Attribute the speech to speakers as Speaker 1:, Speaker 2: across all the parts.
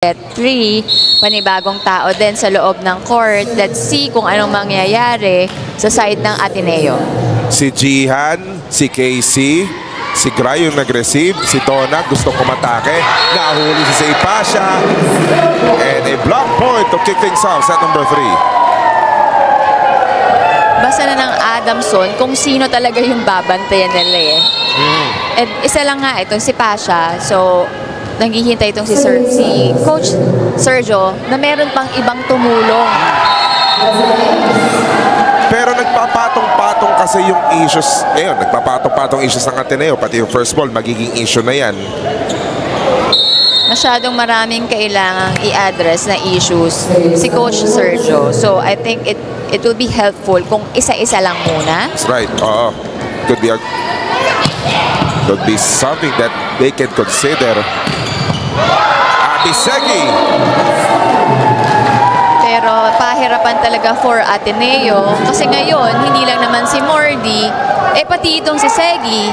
Speaker 1: Set 3, panibagong tao din sa loob ng court. Let's see kung anong mangyayari sa side ng Ateneo.
Speaker 2: Si Jihan, si Casey, si Gray yung nag-receive, si Donna gustong kumatake, nahuli si Pasha, and a block point to kick things off, set number 3.
Speaker 1: Basta na ng Adamson kung sino talaga yung babantayan nila eh. And isa lang nga itong si Pasha, so naghihintay itong si Coach Sergio na meron pang ibang tumulong.
Speaker 2: Pero nagpapatong-patong kasi yung issues, nagpapatong-patong issues ng Ateneo, pati yung first ball, magiging issue na yan.
Speaker 1: Masyadong maraming kailangang i-address na issues si Coach Sergio. So I think it will be helpful kung isa-isa lang muna.
Speaker 2: That's right. Could be something that they can consider. Abisegi.
Speaker 1: Pero pahirapan talaga for Ateneo kasi ngayon hindi lang naman si Mordy, pati itong si Segi,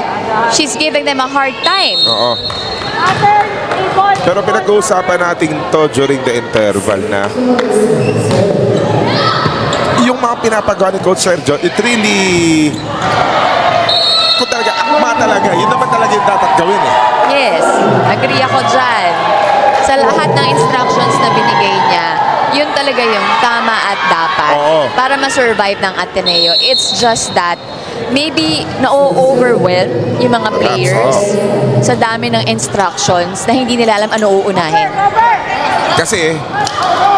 Speaker 1: she's giving them a hard time.
Speaker 2: Pero pinag-uusapan natin to during the interval na yung mga pinapagawa ni Coach Sergio, it really kung talaga akma talaga, yun naman talaga yung dapat gawin eh.
Speaker 1: Yes, agree ako dyan. Sa lahat ng instructions na binigay niya, yun talaga yung tama at dapat para ma-survive ng Ateneo. It's just that maybe na-overwhelm yung mga players sa dami ng instructions na hindi nila alam ano uunahin.
Speaker 2: Kasi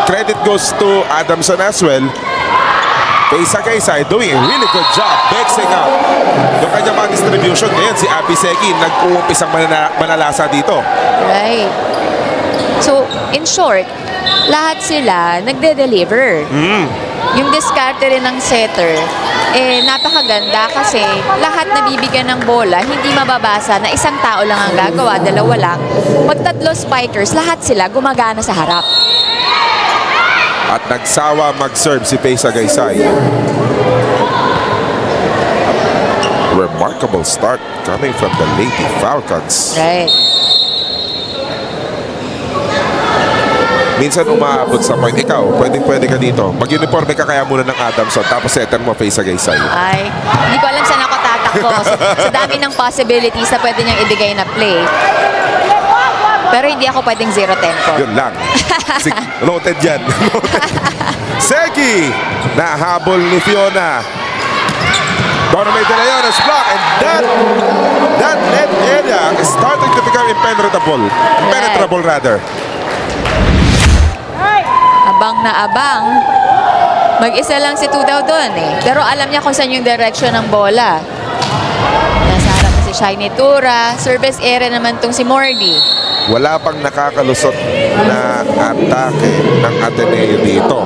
Speaker 2: credit goes to Adamson as well. Kaysa doing a really good job mixing up yung kanyang mga distribution. Ngayon si Abisegi nag-uumpisang manalasa dito. Right.
Speaker 1: So in short, lahat sila nagde-deliver. Yung diskarte rin ng setter, napakaganda kasi lahat nabibigyan ng bola, hindi mababasa na isang tao lang ang gagawa, dalawa lang. Pag tatlo spikers, lahat sila gumagana sa harap.
Speaker 2: At nagsawa mag-serve si Faye Sagaysay. Remarkable start coming from the Lady Falcons.
Speaker 1: Right.
Speaker 2: Minsan umaabot sa point, ikaw, pwede ka dito. Mag-uniforme ka kaya muna ng Adamson, tapos setter mo Faye Sagaysay.
Speaker 1: Ay, hindi ko alam saan ako tatakbo. Sa dami ng possibilities na pwede niyang ibigay na play. Pero hindi ako pwedeng 0 tempo.
Speaker 2: Yun lang. Noted yan. Segi! Nahabol ni Fiona. Donovan De Leon is blocked, and that net area is starting to become impenetrable. Impenetrable rather.
Speaker 1: Abang na abang. Mag-isa lang si Tudaw doon eh. Pero alam niya kung saan yung direction ng bola. Nasa harap si Shiny Tura. Service area naman tong si Mordy.
Speaker 2: Wala pang nakakalusot na atake ng Ateneo dito.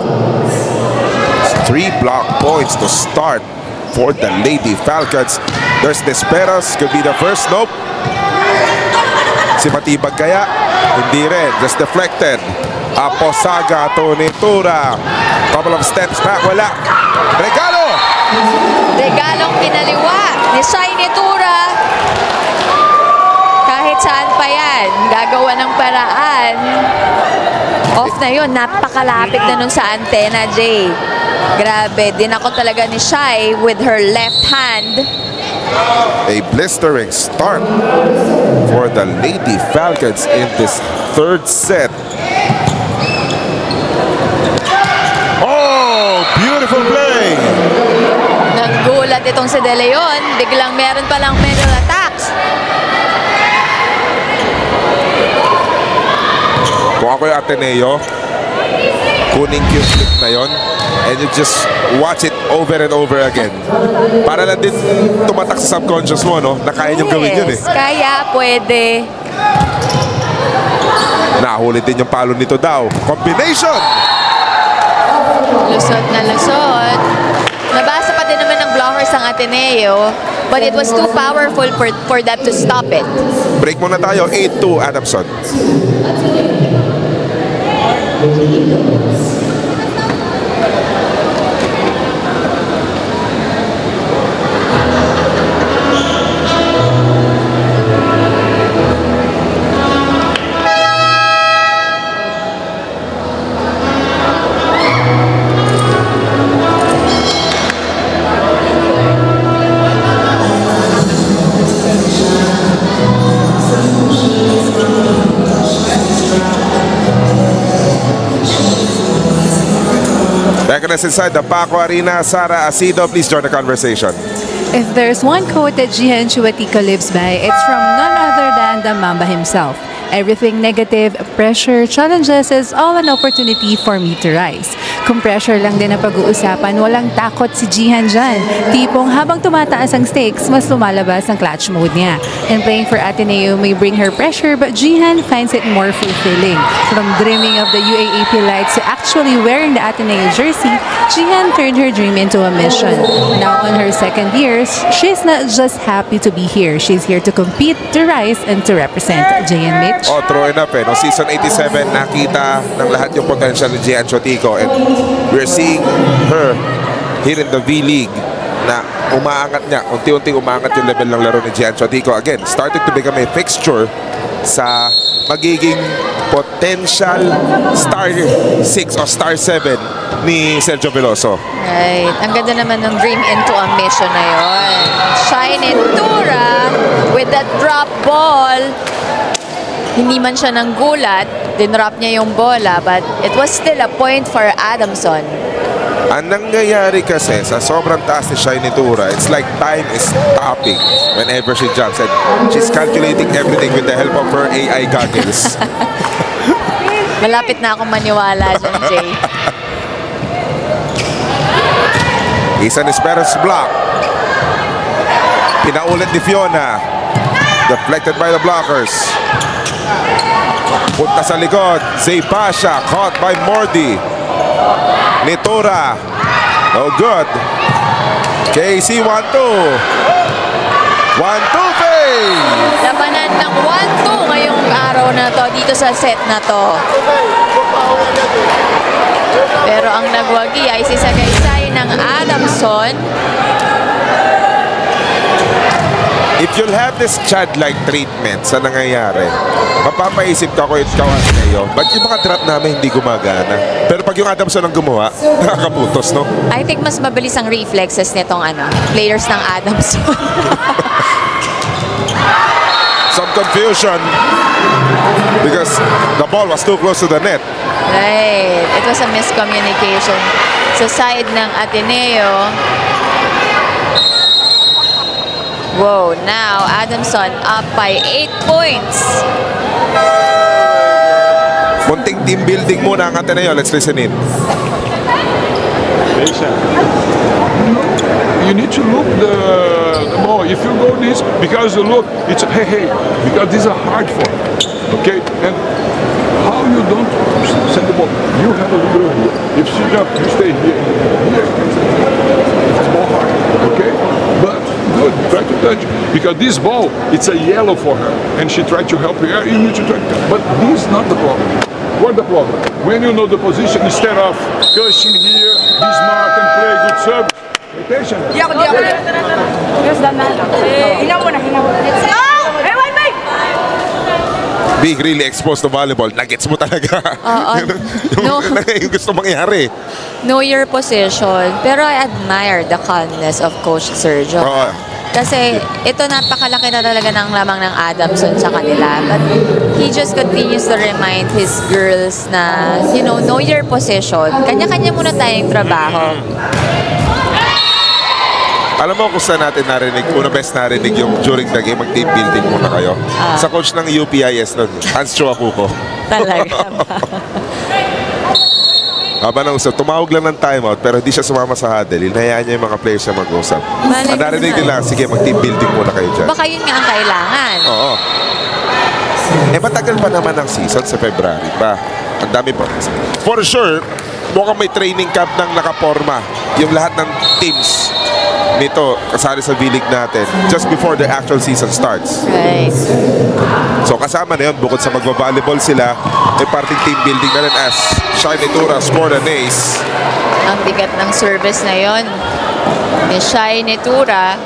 Speaker 2: 3 block points to start for the Lady Falcons. There's Desperas, could be the first. Nope. Si Matibag kaya? Hindi rin. Just deflected. Aposaga, Tony Tura. Couple of steps back. Wala. Regalo!
Speaker 1: Regalong pinaliwa ni Shiny Tura. Kahit saan pa yan, gagawa ng paraan. Off na yun, napakalapit na nun sa antena, Jay. Grabe, dinako talaga ni Shai with her left hand.
Speaker 2: A blistering start for the Lady Falcons in this third set. Oh, beautiful play!
Speaker 1: Naggulat itong si De Leon, biglang meron palang middle attacks.
Speaker 2: Kung ako yung Ateneo, kunin yung clip na yon and you just watch it over and over again. Para lang din tumatak sa subconscious mo, no? Na kaya niyong gawin yun eh.
Speaker 1: Kaya, pwede.
Speaker 2: Nahuli din yung palo nito daw. Combination!
Speaker 1: Lusot na lusot. Nabasa pa din naman ng blockers ng Ateneo, but it was too powerful for them to stop it.
Speaker 2: Break muna tayo. 8-2 Adamson. Back on us inside the Paco Arena, Sara Asido, please join the conversation.
Speaker 3: If there's one quote that Jihan Chuatico lives by, it's from none other than the Mamba himself. Everything negative, pressure, challenges is all an opportunity for me to rise. Kung pressure lang din ang pag-uusapan, walang takot si Jihan dyan. Tipong habang tumataas ang stakes, mas lumalabas ang clutch mode niya. And playing for Ateneo may bring her pressure, but Jihan finds it more fulfilling. From dreaming of the UAAP lights to actually wearing the Ateneo jersey, Jihan turned her dream into a mission. Now on her second year, she's not just happy to be here. She's here to compete, to rise, and to represent. Jihan, Mitch?
Speaker 2: Oh, true enough eh. No, season 87, nakita ng lahat yung potential ni Jihan Chuatico. And we're seeing her here in the V-League na umaangat niya. Unti-unting umaangat yung level ng laro ni Jihan Chuatico. Again, started to become a fixture sa magiging potential star 6 o star 7 ni Sergio Veloso.
Speaker 1: Right. Ang ganda naman ng dream into a mission na yun. Shine Tura with that drop ball. Hindi man siya nang gulat, dinrop niya yung bola, but it was still a point for Adamson.
Speaker 2: Ang nangyayari kasi sa sobrang taas ni Shiny Tura, it's like time is stopping whenever she jumps. And she's calculating everything with the help of her AI goggles.
Speaker 1: Malapit na akong maniwala dyan, Jay.
Speaker 2: Isan Esperas block. Pinaulit ni Fiona. Deflected by the blockers. Punta sa likod. Zay Pasha caught by Mordi. Nitura. No good. KC 1-2. 1-2 fade.
Speaker 1: Labanan ng 1-2 ngayong araw na to dito sa set na to. Pero ang nagwagi ay si Sagaysay ng Adamson.
Speaker 2: If you'll have this Chad-like treatment sa nangyayari, mapapaisip ka ko ikaw at kayo, ba't yung mga trap namin hindi gumagana? Pero pag yung Adamson ang gumawa, nakakaputos, no?
Speaker 1: I think mas mabilis ang reflexes nitong players ng Adamson.
Speaker 2: Some confusion because the ball was too close to the net.
Speaker 1: Right. It was a miscommunication sa side ng Ateneo. Whoa, now Adamson up by 8 points.
Speaker 2: Munting team building muna ang Ateneo. Let's listen in.
Speaker 4: You need to look the ball. If you go this, because you look, it's hey, because these are hard for, okay? And how you don't send the ball? You have a little here. If she jump, you stay here. It's more hard, okay? But good, try to touch. Because this ball, it's a yellow for her. And she tried to help her. You need to try. But this is not the problem. What's the problem? When you know the position, instead of cushing here, be smart and play good serve. Attention.
Speaker 2: Being really exposed to volleyball, nagets mo talaga. Yung gusto mangyari.
Speaker 1: Know your position. Pero I admire the calmness of Coach Sergio. Kasi ito napakalaki na talaga ng lamang ng Adamson sa kanila. But he just continues to remind his girls na, know your position. Kanya-kanya muna tayong trabaho.
Speaker 2: Alam mo kung saan natin narinig, best narinig yung during the game, mag-team building muna kayo. Sa coach ng UPIS nun, Hans Chuacuco.
Speaker 1: Talaga ba?
Speaker 2: Haba na usap, tumawag lang ng timeout pero hindi siya sumama sa huddle. Hinayaan niya yung mga players na mag-usap. Ang narinig nila, sige mag-team building muna kayo dyan.
Speaker 1: Baka yun nga ang kailangan.
Speaker 2: Oo. Matagal pa naman ang season sa February pa. Ang dami pa. For sure, mukhang may training camp ng nakaporma yung lahat ng teams nito kasali sa V-League natin just before the actual season starts.
Speaker 1: Right.
Speaker 2: So kasama na yun, bukod sa magbabalibol sila, may parting team building na rin as Shiny Tura scored an ace.
Speaker 1: Ang bigat ng service na yon ni Shiny Tura.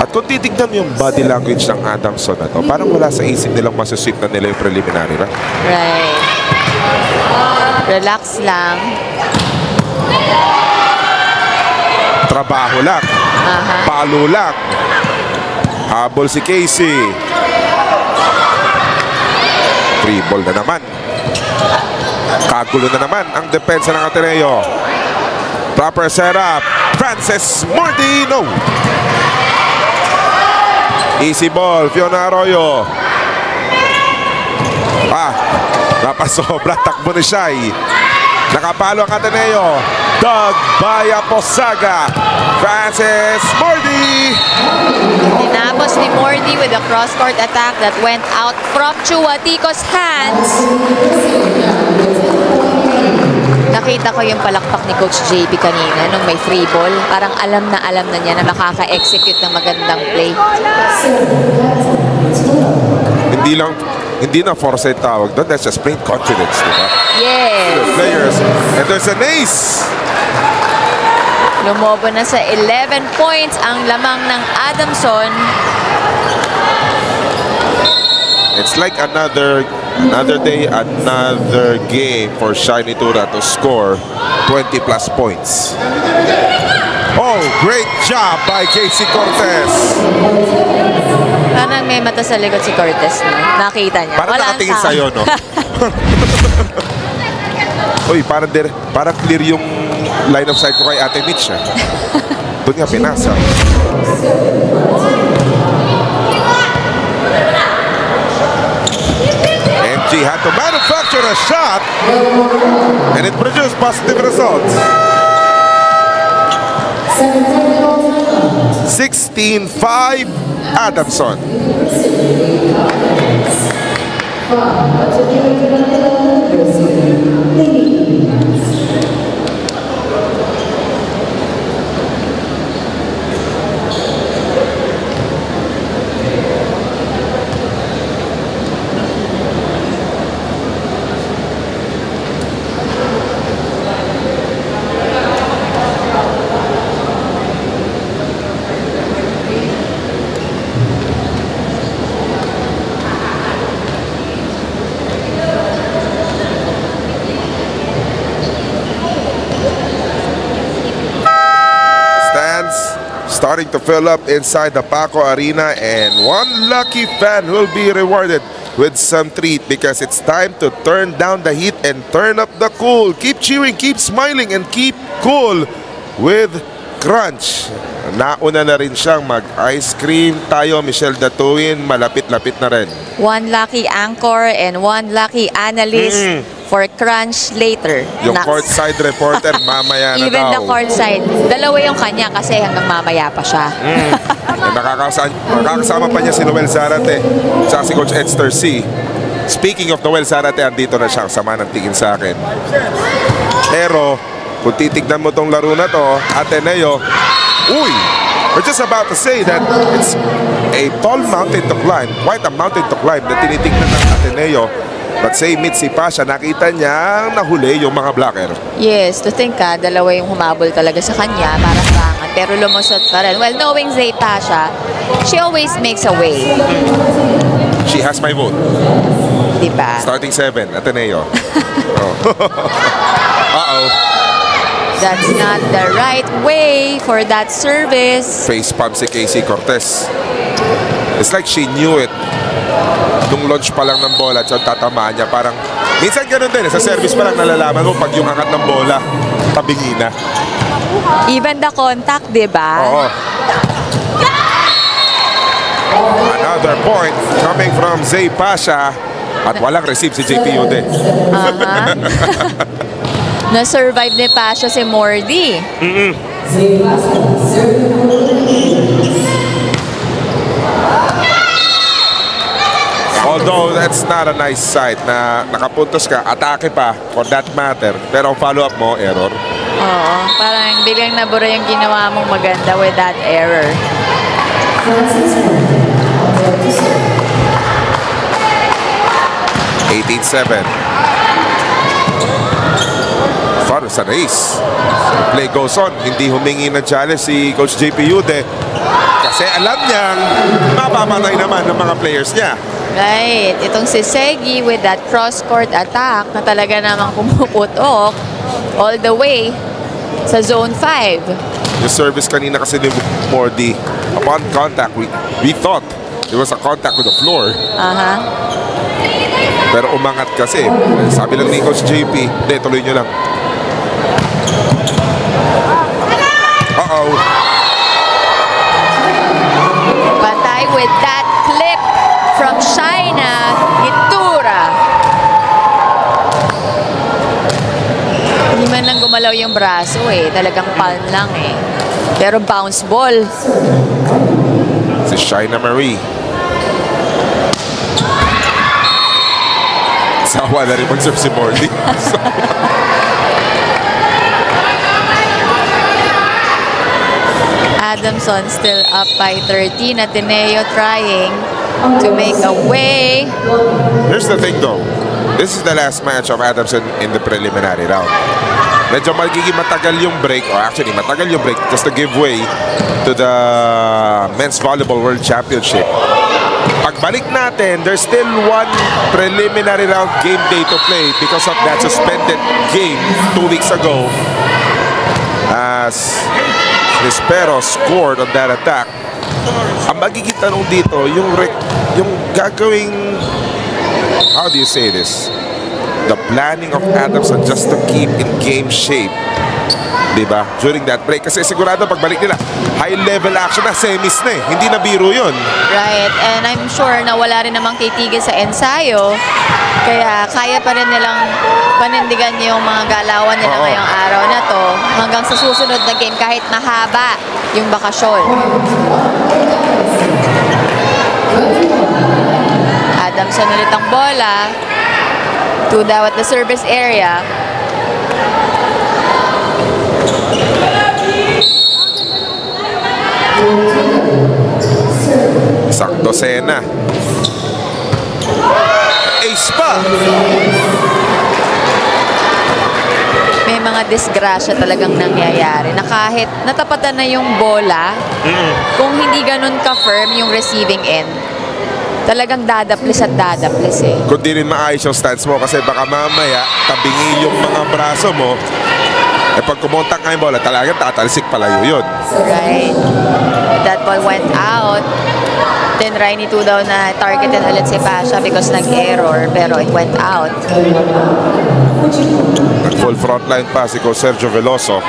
Speaker 2: At kung titignan mo yung body language ng Adamson na to, parang wala sa isip nilang masusweep na nila yung preliminary na.
Speaker 1: Right. Relax lang.
Speaker 2: Trabaho lang. Palo lang. Habol si Casey. Free ball na naman. Kagulo na naman ang depensa ng Ateneo. Proper setup. Frances Mordi, no. Easy ball, Fiona Arroyo. Napasobra, takbo ni Shai. Nakapalo ang Ateneo. Doug Bayaposaga. Frances Mordi.
Speaker 1: Tinapos ni Mordi with a cross-court attack that went out from Chuatico's hands. Nakita ko yung palakpak ni Coach JP kanina nung may free ball. Parang alam na niya na makaka-execute ng magandang play.
Speaker 2: Hindi na foresight tawag doon. That's just plain confidence, di ba?
Speaker 1: Yes.
Speaker 2: The players. And there's an ace.
Speaker 1: Lumobo na sa 11 points ang lamang ng Adamson.
Speaker 2: It's like another day, another game for Shiny Tura to score 20 plus points. Oh, great job by Casey Cortez.
Speaker 1: Parang may mata sa likod si Cortez, no? Nakita niya.
Speaker 2: Parang nakatingin sa'yo, no? Uy, parang clear yung line of sight ko kay Ate Mitch. Doon nga pinasa. MG had to manufacture a shot and it produced positive results. 16-5 Adamson. Starting to fill up inside the Paco Arena, and one lucky fan will be rewarded with some treat because it's time to turn down the heat and turn up the cool. Keep cheering, keep smiling, and keep cool with Crunch. Nauna na rin siyang mag-ice cream tayo, Michelle Datuin, malapit-lapit na rin.
Speaker 1: One lucky anchor and one lucky analyst for Crunch later.
Speaker 2: Yung courtside reporter, mamaya na
Speaker 1: Even
Speaker 2: daw.
Speaker 1: the courtside. Dalawa yung kanya kasi hanggang mamaya pa siya.
Speaker 2: Nakakasama pa niya si Noel Zarate at si Coach Edster C. Speaking of Noel Zarate, andito na siya. Sama ng tingin sa akin. Pero, kung titignan mo tong laro na to, Ateneo, we're just about to say that it's a tall mountain to climb. Quite a mountain to climb na tinitignan ng Ateneo. But say Mitzi Pasha, nakita niyang nahuli yung mga blocker.
Speaker 1: Yes, to think dalawa yung humabol talaga sa kanya para rangan. Pero lumusot pa rin. Well, knowing Zay Pasha, she always makes a way.
Speaker 2: She has my vote.
Speaker 1: Diba?
Speaker 2: Starting 7, Ateneo.
Speaker 1: That's not the right way for that service.
Speaker 2: Face pump si Casey Cortez. It's like she knew it. Nung launch pa lang ng bola at tatamaan niya, parang minsan ganun din, sa service pa lang nalalaman mo pag yung angat ng bola tabingi na.
Speaker 1: Even the contact, diba?
Speaker 2: Oo. Another point coming from Zay Pasha at walang receive si JP Ude.
Speaker 1: Na-survive ni Pasha si Mordi.
Speaker 2: Although that's not a nice sight na nakapuntos ka, atake pa for that matter. Pero ang follow-up mo, error.
Speaker 1: Oo, parang bilang nabura yung ginawa mong maganda with that error.
Speaker 2: 18-7. Far sa race. The play goes on. Hindi humingi ng challenge si Coach JP Ude kasi alam niyang mapamatay naman ng mga players niya.
Speaker 1: Right. Itong si Segi with that cross-court attack na talaga namang pumuputok all the way sa zone 5.
Speaker 2: Yung service kanina kasi ni Mordi, upon contact, we thought it was a contact with the floor. Pero umangat kasi. Sabi lang ni Coach JP, hindi, tuloy nyo lang. Uh-oh.
Speaker 1: Patay with that clip from Shaina Itura. Hindi man lang gumalaw yung braso eh. Talagang palm lang eh. Pero bounce ball.
Speaker 2: Si Shaina Marie. Sawa na rin mag-serve si Morley.
Speaker 1: Adamson still up by 13. Ateneo trying to make a way.
Speaker 2: Here's the thing though. This is the last match of Adamson in the preliminary round. Medyo magiging matagal yung break, or actually matagal yung break just to give way to the Men's Volleyball World Championship. Pagbalik natin, there's still one preliminary round game day to play because of that suspended game 2 weeks ago as Rispero scored on that attack. Ang magiging tanong dito, yung gagawing, how do you say this? The planning of Adamson just to keep in game shape, diba? During that break. Kasi sigurado pagbalik nila, high-level action na, semis na eh. Hindi na biro yun.
Speaker 1: Right, and I'm sure na wala rin namang titigil sa ensayo. Kaya kaya pa rin nilang panindigan yung mga galawan nila ngayong araw na to hanggang sa susunod na game kahit mahaba yung bakasyon. Adamson ulit ang bola. Tudaw at the service area.
Speaker 2: Isang dosena. Ace pa!
Speaker 1: May mga disgrasya talagang nangyayari na kahit natapatan na yung bola, kung hindi ganun ka-firm yung receiving end, talagang dadaplis at dadaplis eh.
Speaker 2: Kung di rin maayos yung stance mo kasi baka mamaya tabingi yung mga braso mo, eh pag kumontak nga yung bola, talagang tatalsik palayo yun.
Speaker 1: Right. That ball went out. Tinry ni Tudaw na targetin ulit si Pasha because nag-error pero it went out.
Speaker 2: Full front line pa si Sergio Veloso.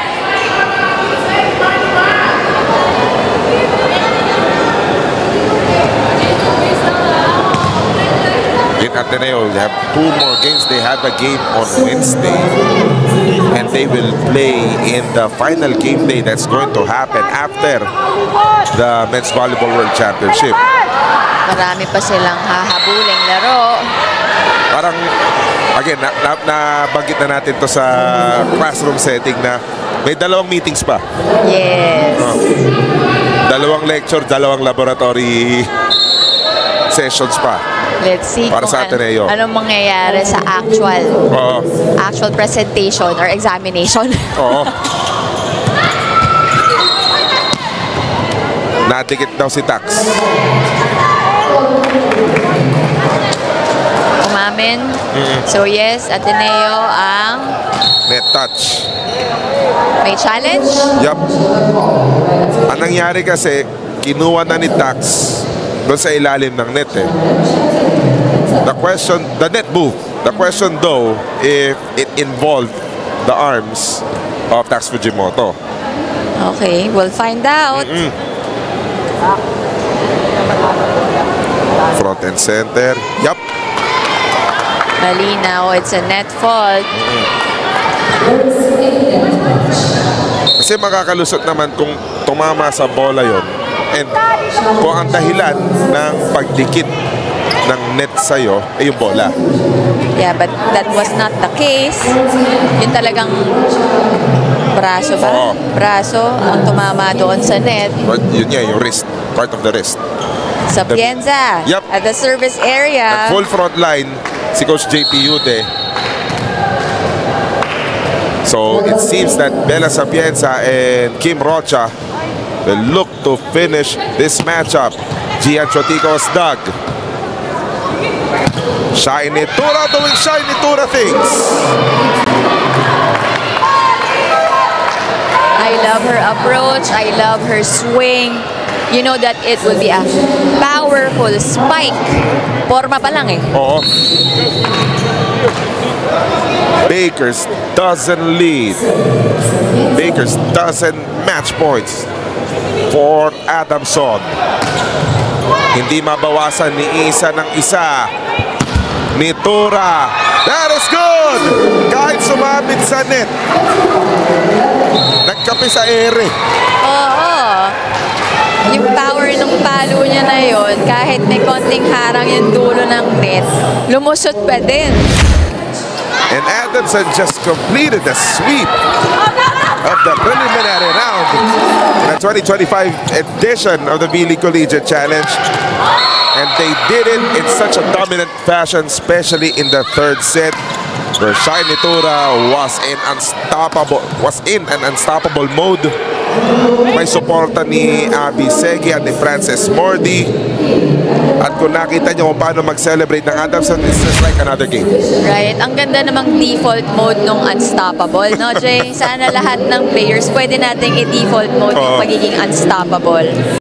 Speaker 2: Ateneo, they have 2 more games. They have a game on Wednesday and they will play in the final game day that's going to happen after the Men's Volleyball World Championship.
Speaker 1: Marami pa silang hahabuling laro.
Speaker 2: Parang, again, nabanggit na natin to sa classroom setting na may 2 meetings pa.
Speaker 1: Yes.
Speaker 2: 2 lecture, 2 laboratory sessions pa.
Speaker 1: Let's see
Speaker 2: para
Speaker 1: kung
Speaker 2: sa Ateneo.
Speaker 1: Anong mangyayari sa actual presentation or examination.
Speaker 2: Oo. Nadikit daw si Tax.
Speaker 1: Umamin. So yes, Ateneo ang
Speaker 2: net touch.
Speaker 1: may challenge.
Speaker 2: Yup. Ang nangyari kasi, kinuha na ni Tax doon sa ilalim ng net eh. The net moved. The question though, if it involved the arms of Tax Fujimoto.
Speaker 1: Okay, we'll find out.
Speaker 2: Front and center. Yup.
Speaker 1: Malinaw, it's a net fault.
Speaker 2: Kasi makakalusot naman kung tumama sa bola yon. And kung ang dahilan ng pagdikit ng net sa'yo ay yung bola.
Speaker 1: Yeah, but that was not the case. Yun talagang braso ba?
Speaker 2: Oo.
Speaker 1: Braso ang tumama doon sa net.
Speaker 2: But yun nga, yung wrist. Part of the wrist.
Speaker 1: Sa Pienza.
Speaker 2: Yup.
Speaker 1: At the service area.
Speaker 2: At full front line, si Coach JP Yude. So it seems that Bella Sapienza and Kim Rocha will look to finish this matchup. Gian Chotico's dug. Shiny Tura doing Shiny Tura things.
Speaker 1: I love her approach. I love her swing. you know that it will be a powerful spike. Forma pa lang eh.
Speaker 2: Oo. Bakers doesn't lead. Bakers doesn't match points for Adamson. Hindi mabawasan ni Isa ng isa. Ni Tura. That is good! Kahit sumabit sa net. Nagkape sa ere.
Speaker 1: Oo. Yung power ng palo niya na yon, kahit may konting harang yung dulo ng net, lumusot pa din.
Speaker 2: And Adamson just completed the sweep of the preliminary round in the 2025 edition of the V-League Collegiate Challenge. And they did it in such a dominant fashion, especially in the third set, where Shiny Tura was in an unstoppable mode. May suporta ni Abby Segi at ni Frances Mordi. At kung nakita niyo kung paano mag-celebrate ng Adamson, it's just like another game.
Speaker 1: Right. Ang ganda namang default mode nung unstoppable, no, Jay? Sana lahat ng players pwede nating i-default mode yung pagiging unstoppable.